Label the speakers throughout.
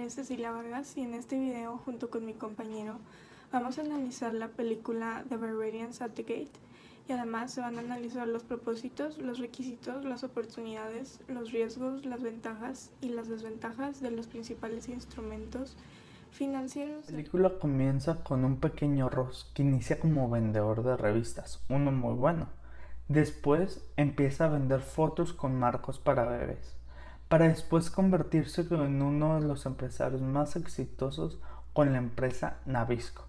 Speaker 1: nombre es Cecilia Vargas y en este video, junto con mi compañero, vamos a analizar la película The Barbarians at the Gate y además se van a analizar los propósitos, los requisitos, las oportunidades, los riesgos, las ventajas y las desventajas de los principales instrumentos financieros.
Speaker 2: La película comienza con un pequeño Ross que inicia como vendedor de revistas, uno muy bueno. Después empieza a vender fotos con marcos para bebés, para después convertirse en uno de los empresarios más exitosos con la empresa Nabisco.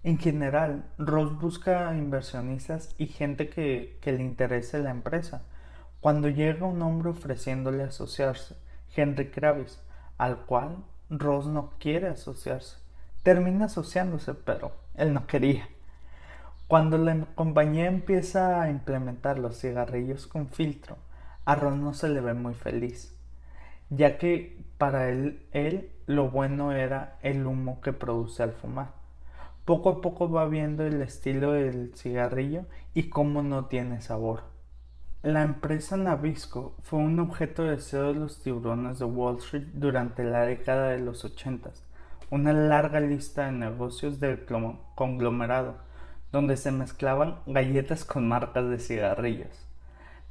Speaker 2: En general, Ross busca inversionistas y gente que le interese la empresa. Cuando llega un hombre ofreciéndole asociarse, Henry Kravis, al cual Ross no quiere asociarse. Termina asociándose, pero él no quería. Cuando la compañía empieza a implementar los cigarrillos con filtro, a Ross no se le ve muy feliz, ya que para él lo bueno era el humo que produce al fumar. Poco a poco va viendo el estilo del cigarrillo y cómo no tiene sabor. La empresa Nabisco fue un objeto de deseo de los tiburones de Wall Street durante la década de los 80, una larga lista de negocios del conglomerado, donde se mezclaban galletas con marcas de cigarrillos.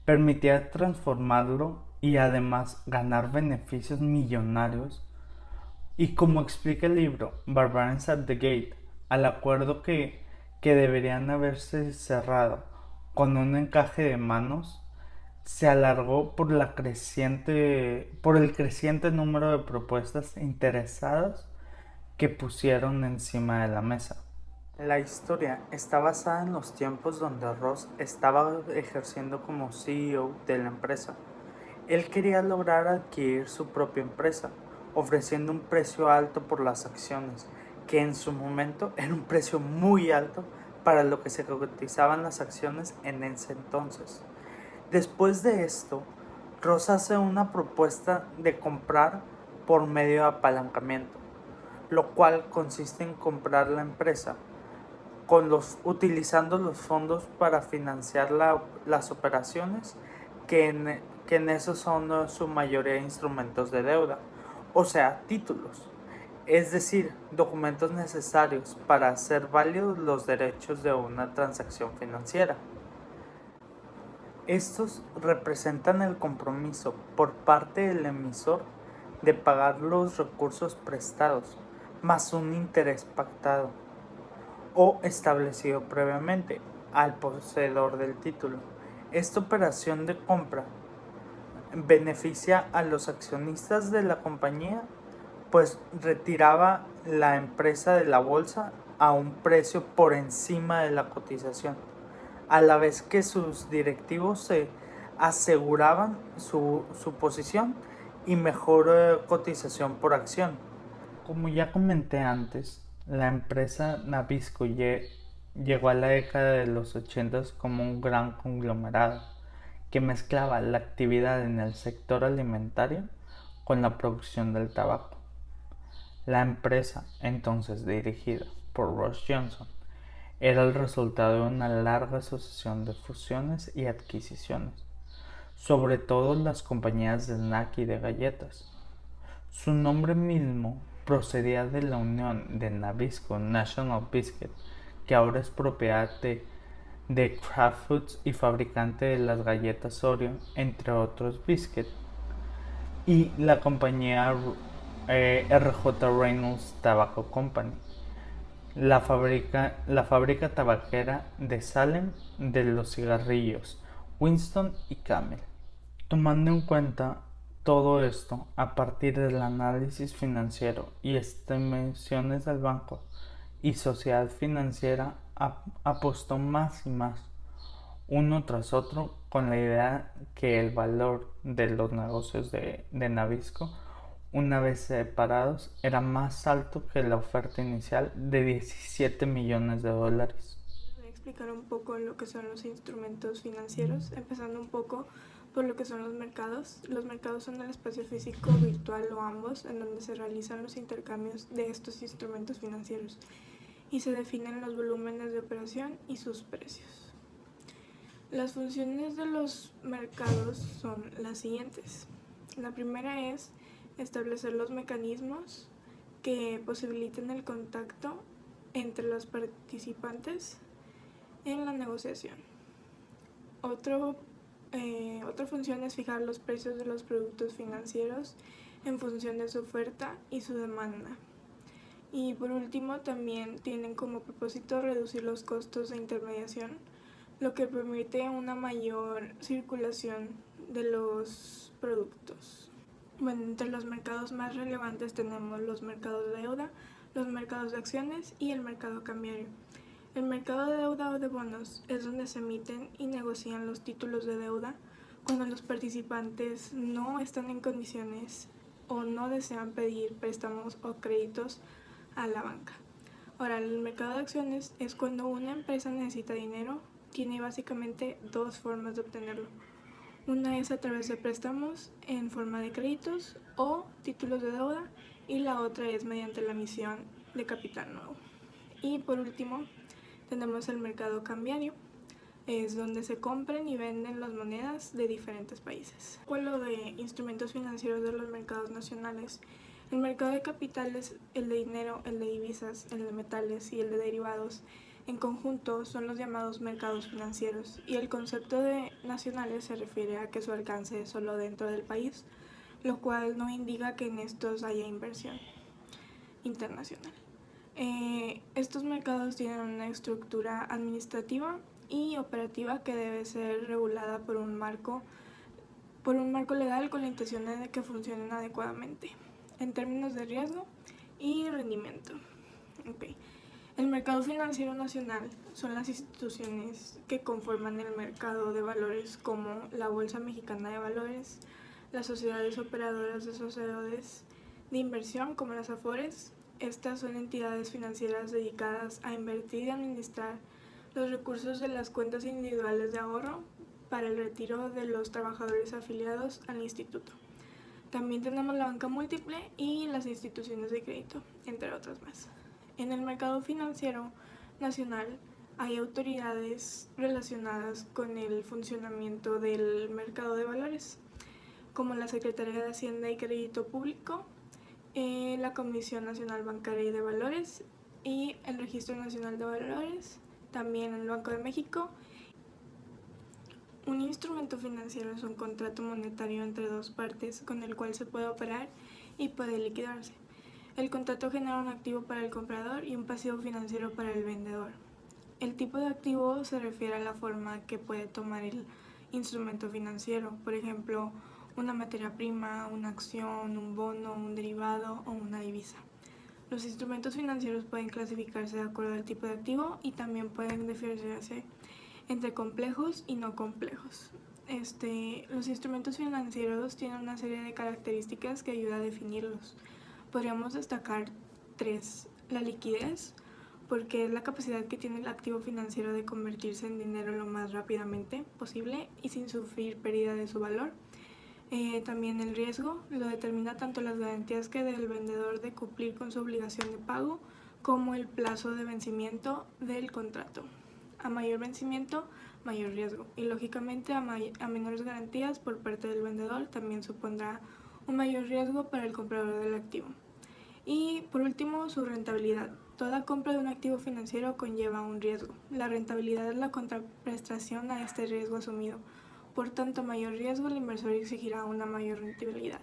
Speaker 2: Permitía transformarlo y además ganar beneficios millonarios. Y como explica el libro Barbarians at the Gate, al acuerdo que deberían haberse cerrado con un encaje de manos, se alargó por el creciente número de propuestas interesadas que pusieron encima de la mesa. La historia está basada en los tiempos donde Ross estaba ejerciendo como CEO de la empresa. Él quería lograr adquirir su propia empresa, ofreciendo un precio alto por las acciones, que en su momento era un precio muy alto para lo que se cotizaban las acciones en ese entonces. Después de esto, Ross hace una propuesta de comprar por medio de apalancamiento, lo cual consiste en comprar la empresa utilizando los fondos para financiar las operaciones que en eso son su mayoría instrumentos de deuda, o sea, títulos, es decir, documentos necesarios para hacer válidos los derechos de una transacción financiera. Estos representan el compromiso por parte del emisor de pagar los recursos prestados, más un interés pactado o establecido previamente al poseedor del título. Esta operación de compra beneficia a los accionistas de la compañía, pues retiraba la empresa de la bolsa a un precio por encima de la cotización, a la vez que sus directivos se aseguraban su posición y mejor cotización por acción. Como ya comenté antes, la empresa Nabisco llegó a la década de los 80 como un gran conglomerado que mezclaba la actividad en el sector alimentario con la producción del tabaco. La empresa, entonces dirigida por Ross Johnson, era el resultado de una larga sucesión de fusiones y adquisiciones, sobre todo las compañías de snack y de galletas. Su nombre mismo procedía de la unión de Nabisco National Biscuit, que ahora es propiedad de Kraft Foods y fabricante de las galletas Oreo, entre otros biscuits, y la compañía RJ Reynolds Tobacco Company, la fábrica tabaquera de Salem de los cigarrillos Winston y Camel. Tomando en cuenta todo esto a partir del análisis financiero y estimaciones del banco y sociedad financiera, apostó más y más, uno tras otro, con la idea que el valor de los negocios de Nabisco, una vez separados, era más alto que la oferta inicial de 17 millones de dólares.
Speaker 1: Voy a explicar un poco lo que son los instrumentos financieros, empezando un poco por lo que son los mercados. Los mercados son el espacio físico, virtual o ambos, en donde se realizan los intercambios de estos instrumentos financieros y se definen los volúmenes de operación y sus precios. Las funciones de los mercados son las siguientes. La primera es establecer los mecanismos que posibiliten el contacto entre los participantes en la negociación. Otra función es fijar los precios de los productos financieros en función de su oferta y su demanda. Y por último, también tienen como propósito reducir los costos de intermediación, lo que permite una mayor circulación de los productos. Bueno, entre los mercados más relevantes tenemos los mercados de deuda, los mercados de acciones y el mercado cambiario. El mercado de deuda o de bonos es donde se emiten y negocian los títulos de deuda cuando los participantes no están en condiciones o no desean pedir préstamos o créditos a la banca. Ahora, el mercado de acciones es cuando una empresa necesita dinero, tiene básicamente dos formas de obtenerlo. Una es a través de préstamos en forma de créditos o títulos de deuda, y la otra es mediante la emisión de capital nuevo. Y por último, tenemos el mercado cambiario, es donde se compran y venden las monedas de diferentes países. Con lo de instrumentos financieros de los mercados nacionales, el mercado de capitales, el de dinero, el de divisas, el de metales y el de derivados, en conjunto son los llamados mercados financieros, y el concepto de nacionales se refiere a que su alcance es solo dentro del país, lo cual no indica que en estos haya inversión internacional. Estos mercados tienen una estructura administrativa y operativa que debe ser regulada por un marco legal con la intención de que funcionen adecuadamente en términos de riesgo y rendimiento. Okay. El mercado financiero nacional son las instituciones que conforman el mercado de valores, como la Bolsa Mexicana de Valores, las sociedades operadoras de sociedades de inversión como las AFORES. Estas son entidades financieras dedicadas a invertir y administrar los recursos de las cuentas individuales de ahorro para el retiro de los trabajadores afiliados al instituto. También tenemos la banca múltiple y las instituciones de crédito, entre otras más. En el mercado financiero nacional hay autoridades relacionadas con el funcionamiento del mercado de valores, como la Secretaría de Hacienda y Crédito Público, la Comisión Nacional Bancaria y de Valores y el Registro Nacional de Valores, también el Banco de México. Un instrumento financiero es un contrato monetario entre dos partes con el cual se puede operar y puede liquidarse. El contrato genera un activo para el comprador y un pasivo financiero para el vendedor. El tipo de activo se refiere a la forma que puede tomar el instrumento financiero, por ejemplo, una materia prima, una acción, un bono, un derivado o una divisa. Los instrumentos financieros pueden clasificarse de acuerdo al tipo de activo y también pueden diferenciarse entre complejos y no complejos. Los instrumentos financieros tienen una serie de características que ayudan a definirlos. Podríamos destacar 3. La liquidez, porque es la capacidad que tiene el activo financiero de convertirse en dinero lo más rápidamente posible y sin sufrir pérdida de su valor. También el riesgo lo determina tanto las garantías que debe el vendedor de cumplir con su obligación de pago como el plazo de vencimiento del contrato. A mayor vencimiento, mayor riesgo, y lógicamente a menores garantías por parte del vendedor también supondrá un mayor riesgo para el comprador del activo. Y por último, su rentabilidad. Toda compra de un activo financiero conlleva un riesgo. La rentabilidad es la contraprestación a este riesgo asumido. Por tanto, a mayor riesgo, el inversor exigirá una mayor rentabilidad.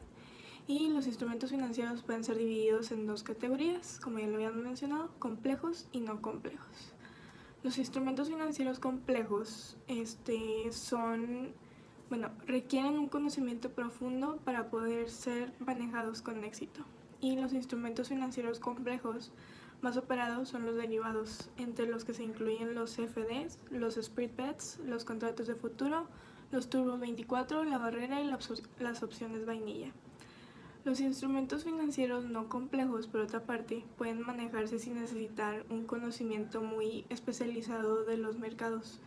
Speaker 1: Y los instrumentos financieros pueden ser divididos en dos categorías, como ya lo habíamos mencionado, complejos y no complejos. Los instrumentos financieros complejos requieren un conocimiento profundo para poder ser manejados con éxito. Y los instrumentos financieros complejos más operados son los derivados, entre los que se incluyen los CFDs, los spread bets, los contratos de futuro, los Turbo 24, la barrera y las opciones vainilla. Los instrumentos financieros no complejos, por otra parte, pueden manejarse sin necesitar un conocimiento muy especializado de los mercados.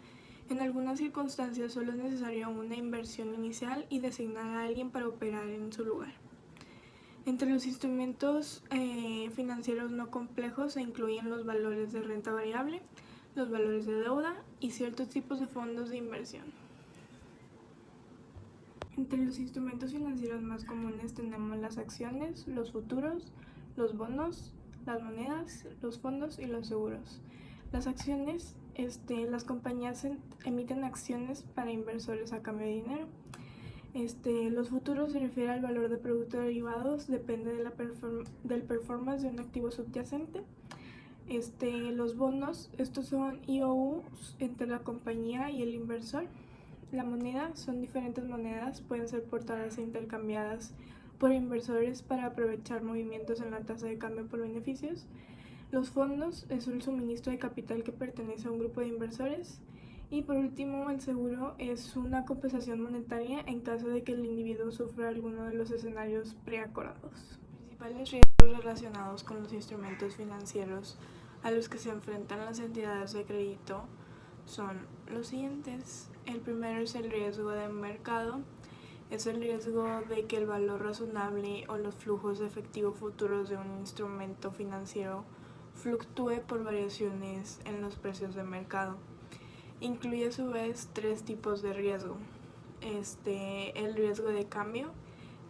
Speaker 1: En algunas circunstancias solo es necesaria una inversión inicial y designar a alguien para operar en su lugar. Entre los instrumentos financieros no complejos se incluyen los valores de renta variable, los valores de deuda y ciertos tipos de fondos de inversión. Entre los instrumentos financieros más comunes tenemos las acciones, los futuros, los bonos, las monedas, los fondos y los seguros. Las acciones, las compañías emiten acciones para inversores a cambio de dinero. Los futuros se refiere al valor de productos derivados, depende de del performance de un activo subyacente. Los bonos, estos son IOUs entre la compañía y el inversor. La moneda son diferentes monedas, pueden ser portadas e intercambiadas por inversores para aprovechar movimientos en la tasa de cambio por beneficios. Los fondos es un suministro de capital que pertenece a un grupo de inversores. Y por último, el seguro es una compensación monetaria en caso de que el individuo sufra alguno de los escenarios preacordados. Los principales riesgos relacionados con los instrumentos financieros a los que se enfrentan las entidades de crédito son los siguientes. El primero es el riesgo de mercado. Es el riesgo de que el valor razonable o los flujos de efectivo futuros de un instrumento financiero fluctúe por variaciones en los precios de mercado. Incluye a su vez tres tipos de riesgo. El riesgo de cambio,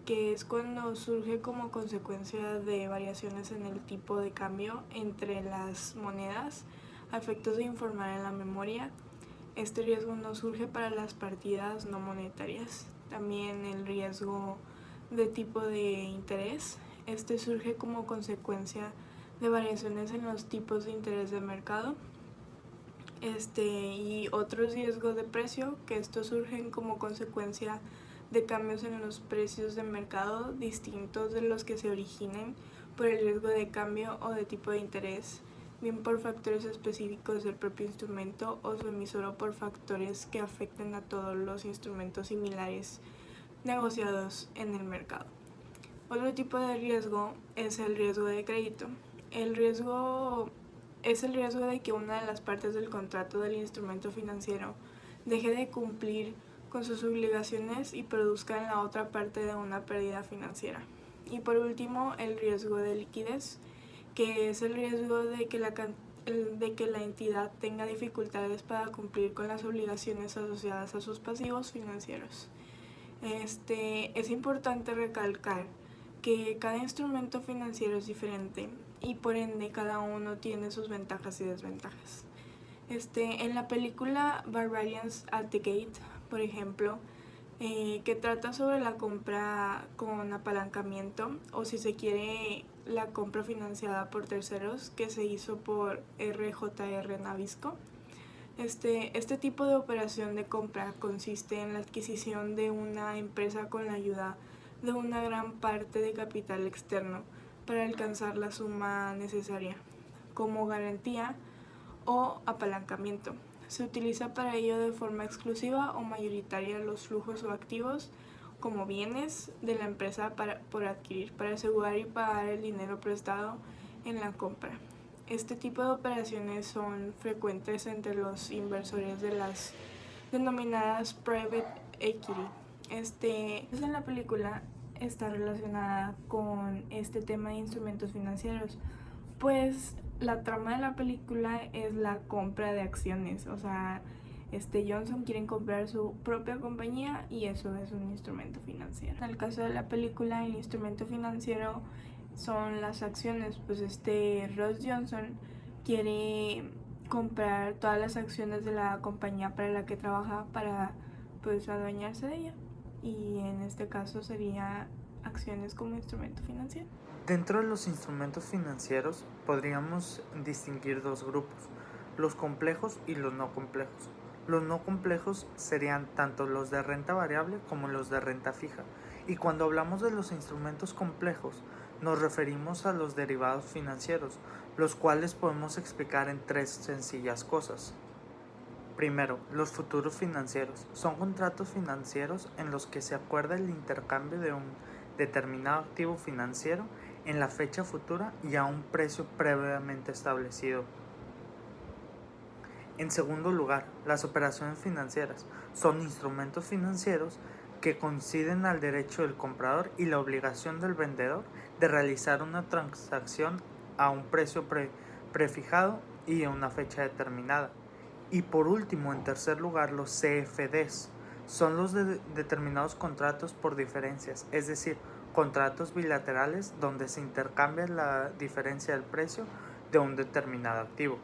Speaker 1: que es cuando surge como consecuencia de variaciones en el tipo de cambio entre las monedas a efectos de informar en la memoria. Este riesgo no surge para las partidas no monetarias. También el riesgo de tipo de interés. Surge como consecuencia de variaciones en los tipos de interés de mercado. Y otros riesgos de precio, que estos surgen como consecuencia de cambios en los precios de mercado distintos de los que se originen por el riesgo de cambio o de tipo de interés, bien por factores específicos del propio instrumento o su emisor o por factores que afecten a todos los instrumentos similares negociados en el mercado. Otro tipo de riesgo es el riesgo de crédito. El riesgo es el riesgo de que una de las partes del contrato del instrumento financiero deje de cumplir con sus obligaciones y produzca en la otra parte de una pérdida financiera. Y por último, el riesgo de liquidez, que es el riesgo de que la entidad tenga dificultades para cumplir con las obligaciones asociadas a sus pasivos financieros. Es importante recalcar que cada instrumento financiero es diferente y por ende cada uno tiene sus ventajas y desventajas. En la película Barbarians at the Gate, por ejemplo, que trata sobre la compra con apalancamiento o si se quiere la compra financiada por terceros que se hizo por RJR Nabisco. Este tipo de operación de compra consiste en la adquisición de una empresa con la ayuda de una gran parte de capital externo para alcanzar la suma necesaria, como garantía o apalancamiento. Se utiliza para ello de forma exclusiva o mayoritaria los flujos o activos como bienes de la empresa por adquirir, para asegurar y pagar el dinero prestado en la compra. Este tipo de operaciones son frecuentes entre los inversores de las denominadas private equity. En la película está relacionada con este tema de instrumentos financieros, pues la trama de la película es la compra de acciones, o sea, Johnson quiere comprar su propia compañía y eso es un instrumento financiero. En el caso de la película, el instrumento financiero son las acciones, pues Ross Johnson quiere comprar todas las acciones de la compañía para la que trabaja para pues adueñarse de ella, y en este caso sería acciones como instrumento financiero.
Speaker 2: Dentro de los instrumentos financieros podríamos distinguir dos grupos, los complejos y los no complejos. Los no complejos serían tanto los de renta variable como los de renta fija. Y cuando hablamos de los instrumentos complejos, nos referimos a los derivados financieros, los cuales podemos explicar en tres sencillas cosas. Primero, los futuros financieros. Son contratos financieros en los que se acuerda el intercambio de un determinado activo financiero en la fecha futura y a un precio previamente establecido. En segundo lugar, las operaciones financieras son instrumentos financieros que coinciden al derecho del comprador y la obligación del vendedor de realizar una transacción a un precio prefijado y a una fecha determinada. Y por último, en tercer lugar, los CFDs son los determinados contratos por diferencias, es decir, contratos bilaterales donde se intercambia la diferencia del precio de un determinado activo.